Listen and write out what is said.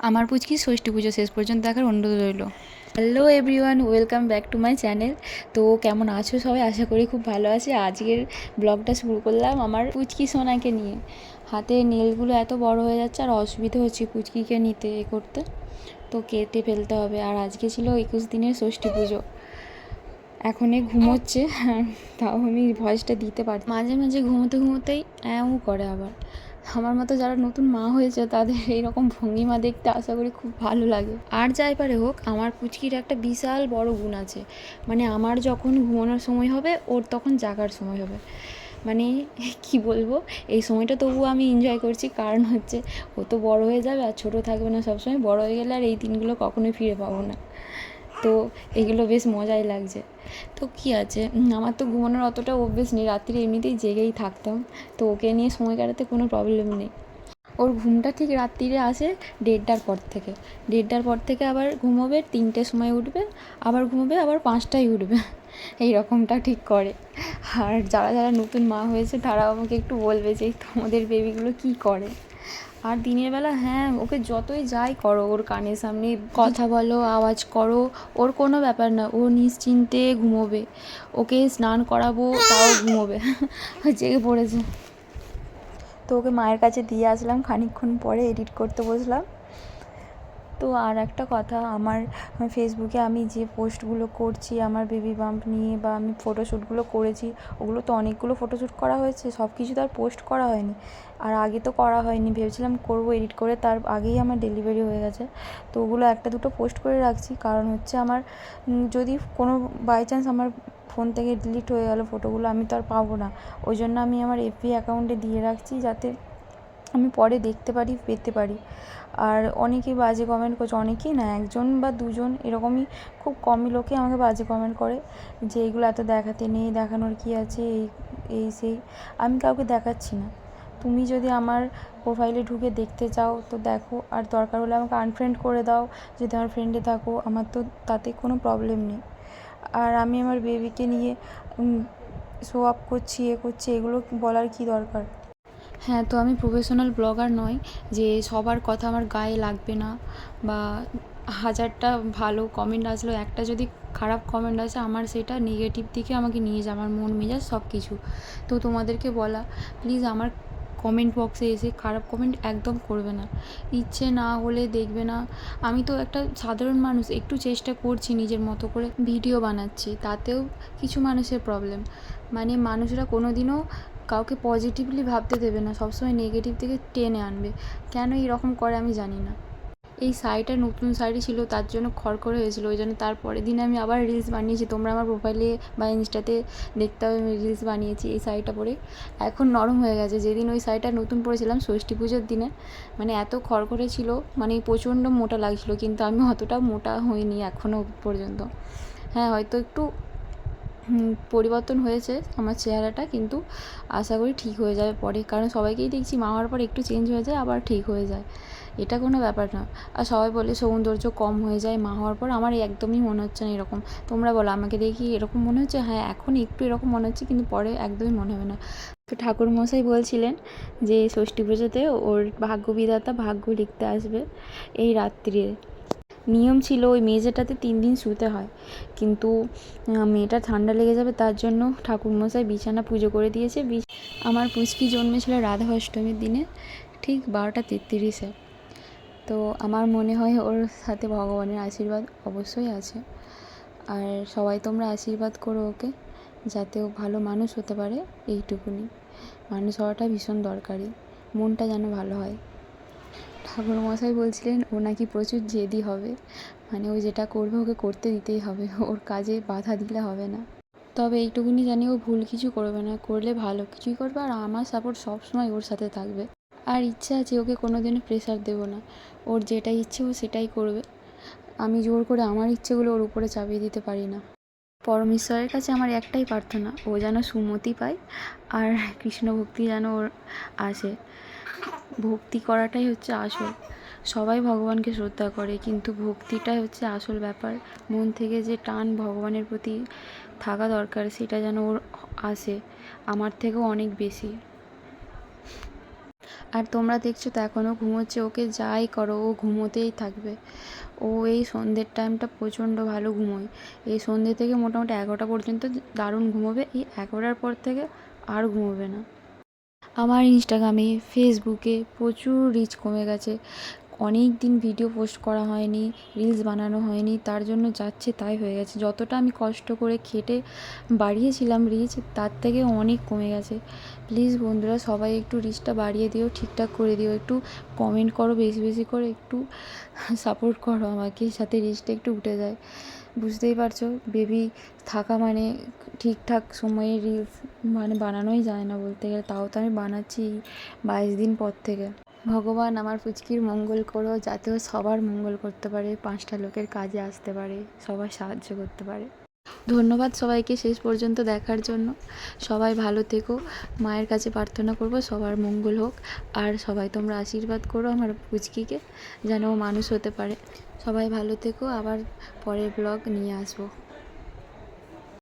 আমার পুচকি ষষ্ঠী পুজো শেষ পর্যন্ত দেখার অনুরোধ রইল। Hello everyone, welcome back to my channel. তো কেমন আছো সবাই? আশা করি খুব ভালো আছে। আজকের ব্লগটা শুরু করলাম আমার পুচকি সোনাকে নিয়ে। হাতের নেলগুলো এত বড় হয়ে যাচ্ছে আর অসুবিধা হচ্ছে পুচকিকে নিতে করতে, তো কেটে ফেলতে হবে। আর আজকে ছিল 21 দিনের ষষ্ঠী পুজো। এখনই ঘুমোচ্ছে, তাও আমি ভয়েসটা দিতে পারি। মাঝে মাঝে ঘুমোতে ঘুমোতেই এও করে। আবার আমার মতো যারা নতুন মা হয়েছে তাদের এইরকম ভঙ্গিমা দেখতে আশা করি খুব ভালো লাগে। আর যাই পারে হোক, আমার পুচকির একটা বিশাল বড় গুণ আছে। মানে আমার যখন ঘুমানোর সময় হবে ওর তখন জাগার সময় হবে। মানে কি বলবো, এই সময়টা তবুও আমি এনজয় করছি, কারণ হচ্ছে ও তো বড় হয়ে যাবে আর ছোটো থাকবে না সবসময়। বড় হয়ে গেলে আর এই দিনগুলো কখনোই ফিরে পাবো না। তো এগুলো বেশ মজাই লাগছে। তো কী আছে, আমার তো ঘুমানোর অতটা অভ্যেস নেই, রাত্রিরে এমনিতেই জেগেই থাকতাম, তো ওকে নিয়ে সময় কাটাতে কোনো প্রবলেম নেই। ওর ঘুমটা ঠিক রাত্রিরে আসে 1:30টার পর থেকে। 1:30টার পর থেকে আবার ঘুমোবে, 3টের সময় উঠবে, আবার ঘুমোবে, আবার 5টায় উঠবে, এই রকমটা ঠিক করে। আর যারা যারা নতুন মা হয়েছে তারাও আমাকে একটু বলবে যে তোমাদের বেবিগুলো কী করে। আর দিনের বেলা হ্যাঁ, ওকে যতই যাই করো, ওর কানের সামনে কথা বলো, আওয়াজ করো, ওর কোনো ব্যাপার না, ও নিশ্চিন্তে ঘুমোবে। ওকে স্নান করাবো তাও ঘুমোবে। জেগে পড়েছে। তো ওকে মায়ের কাছে দিয়ে আসলাম, খানিকক্ষণ পরে এডিট করতে বসলাম। তো আর একটা কথা, আমার ফেসবুকে আমি যে পোস্টগুলো করছি আমার বেবি বাম্প নিয়ে, বা আমি ফটোশ্যুটগুলো করেছি, ওগুলো তো অনেকগুলো ফটোশ্যুট করা হয়েছে, সব কিছু তো আর পোস্ট করা হয়নি। আর আগে তো করা হয়নি, ভেবেছিলাম করবো এডিট করে, তার আগেই আমার ডেলিভারি হয়ে গেছে। তো ওগুলো একটা দুটো পোস্ট করে রাখছি, কারণ হচ্ছে আমার যদি কোনো বাই চান্স আমার ফোন থেকে ডিলিট হয়ে গেলো ফটোগুলো, আমি তো আর পাবো না। ওই জন্য আমি আমার এফবি অ্যাকাউন্টে দিয়ে রাখছি, যাতে আমি পরে দেখতে পারি, পেতে পারি। আর অনেকেই বাজে কমেন্ট করছে, অনেকেই না, একজন বা দুজন এরকমই, খুব কমই লোকে আমাকে বাজে কমেন্ট করে যে এগুলো এত দেখাতে নেই, দেখানোর কী আছে, এই এই সেই। আমি কাউকে দেখাচ্ছি না। তুমি যদি আমার প্রোফাইলে ঢুকে দেখতে চাও তো দেখো, আর দরকার হলে আমাকে আনফ্রেন্ড করে দাও যদি আমার ফ্রেন্ডে থাকো, আমার তো তাতে কোনো প্রবলেম নেই। আর আমি আমার বেবিকে নিয়ে শো আপ করছি, করছি, এগুলো বলার কী দরকার? হ্যাঁ, তো আমি প্রফেশনাল ব্লগার নয় যে সবার কথা আমার গায়ে লাগবে না, বা 1000টা ভালো কমেন্ট আসলেও একটা যদি খারাপ কমেন্ট আসে, আমার সেটা নেগেটিভ দিকে আমাকে নিয়ে যায়, আমার মন মেজাজ সব কিছু। তো তোমাদেরকে বলা, প্লিজ আমার কমেন্ট বক্সে এসে খারাপ কমেন্ট একদম করবে না। ইচ্ছে না হলে দেখবে না। আমি তো একটা সাধারণ মানুষ, একটু চেষ্টা করছি, নিজের মতো করে ভিডিও বানাচ্ছি, তাতেও কিছু মানুষের প্রবলেম। মানে মানুষরা কোনো দিনও কাউকে পজিটিভলি ভাবতে দেবে না, সবসময় নেগেটিভ থেকে টেনে আনবে। কেন এরকম করে আমি জানি না। এই শাড়িটা নতুন শাড়ি ছিল, তার জন্য খড়খড়ে হয়েছিল, ওই জন্য তারপরের দিন আমি আবার রিলস বানিয়েছি। তোমরা আমার প্রোফাইলে বা ইনস্টাতে দেখতে হবে, আমি রিলস বানিয়েছি এই শাড়িটা পরে। এখন নরম হয়ে গেছে। যেদিন ওই শাড়িটা নতুন পরেছিলাম ষষ্ঠী পুজোর দিনে, মানে এত খড়খড়ে ছিল, মানে প্রচণ্ড মোটা লাগছিলো, কিন্তু আমি অতটা মোটা হইনি এখনও পর্যন্ত। হ্যাঁ, হয়তো একটু পরিবর্তন হয়েছে আমার চেহারাটা, কিন্তু আশা করি ঠিক হয়ে যাবে পরে, কারণ সবাইকেই দেখছি মা হওয়ার পর একটু চেঞ্জ হয়ে যায় আবার ঠিক হয়ে যায়, এটা কোনো ব্যাপার না। আর সবাই বলে সৌন্দর্য কম হয়ে যায় মা হওয়ার পর, আমার একদমই মনে হচ্ছে না এরকম। তোমরা বলো, আমাকে দেখি এরকম মনে হচ্ছে? হ্যাঁ, এখন একটু এরকম মনে হচ্ছে, কিন্তু পরে একদমই মনে হবে না। তো ঠাকুরমশাই বলছিলেন যে ষষ্ঠী পুজোতে ওর ভাগ্য বিধাতা ভাগ্য লিখতে আসবে এই রাত্রিরে। নিয়ম ছিল ওই মেঝেটাতে 3 দিন শুতে হয়, কিন্তু মেয়েটার ঠান্ডা লেগে যাবে তার জন্য ঠাকুরমশাই বিছানা পুজো করে দিয়েছে। আমার পুচকি জন্মেছিল রাধা অষ্টমীর দিনে, ঠিক 12টা 33-এ। তো আমার মনে হয় ওর সাথে ভগবানের আশীর্বাদ অবশ্যই আছে। আর সবাই তোমরা আশীর্বাদ করো ওকে, যাতে ও ভালো মানুষ হতে পারে, এইটুকুনি। মানুষ হওয়াটা ভীষণ দরকারি, মনটা যেন ভালো হয়। ঠাকুরমশাই বলছিলেন ও নাকি প্রচুর জেদি হবে, মানে ও যেটা করবে ওকে করতে দিতেই হবে, ওর কাজে বাধা দিলে হবে না। তবে এইটুকুনি জানি ও ভুল কিছু করবে না, করলে ভালো কিছুই করবে, আর আমার সাপোর্ট সবসময় ওর সাথে থাকবে। আর ইচ্ছা আছে ওকে কোনো দিনও প্রেশার দেবো না, ওর যেটা ইচ্ছে ও সেটাই করবে। আমি জোর করে আমার ইচ্ছেগুলো ওর উপরে চাপিয়ে দিতে পারি না। পরমেশ্বরের কাছে আমার একটাই প্রার্থনা, ও যেন সুমতি পায়, আর কৃষ্ণ ভক্তি যেন ওর আসে। ভক্তি করাটাই হচ্ছে আসল। সবাই ভগবানকে শ্রদ্ধা করে, কিন্তু ভক্তিটাই হচ্ছে আসল ব্যাপার। মন থেকে যে টান ভগবানের প্রতি থাকা দরকার, সেটা যেন ওর আসে, আমার থেকেও অনেক বেশি। আর তোমরা দেখছো তো এখনও ঘুমোচ্ছে, ওকে যাই করো ও ঘুমোতেই থাকবে। ও এই সন্ধ্যের টাইমটা প্রচণ্ড ভালো ঘুমোয়, এই সন্ধ্যে থেকে মোটামুটি 11টা পর্যন্ত দারুণ ঘুমোবে, এই 11টার পর থেকে আর ঘুমোবে না। আমার ইনস্টাগ্রামে ফেসবুকে প্রচুর রিচ কমে গেছে, অনেক দিন ভিডিও পোস্ট করা হয়নি, রিলস বানানো হয়নি, তার জন্য যাচ্ছে তাই হয়ে গেছে। যতটা আমি কষ্ট করে খেটে বাড়িয়েছিলাম রিচ, তার থেকে অনেক কমে গেছে। প্লিজ বন্ধুরা সবাই একটু রিচটা বাড়িয়ে দিও, ঠিকঠাক করে দিও, একটু কমেন্ট করো বেশি বেশি করে, একটু সাপোর্ট করো আমাকে, সাথে রিচটা একটু উঠে যায়। বুঝতেই পারছো বেবি থাকা মানে ঠিকঠাক সময়ে রিলস মানে বানানোই যায় না বলতে গেলে, তাও তো আমি বানাচ্ছি 22 দিন পর থেকে। ভগবান আমার পুচকির মঙ্গল করো, যাতে ও সবার মঙ্গল করতে পারে, 5টা লোকের কাজে আসতে পারে, সবার সাহায্য করতে পারে। ধন্যবাদ সবাইকে শেষ পর্যন্ত দেখার জন্য। সবাই ভালো থেকো, মায়ের কাছে প্রার্থনা করব সবার মঙ্গল হোক। আর সবাই তোমরা আশীর্বাদ করো আমার পুচকিকে, যেন ও মানুষ হতে পারে। সবাই ভালো থেকো, আবার পরের ব্লগ নিয়ে আসবো।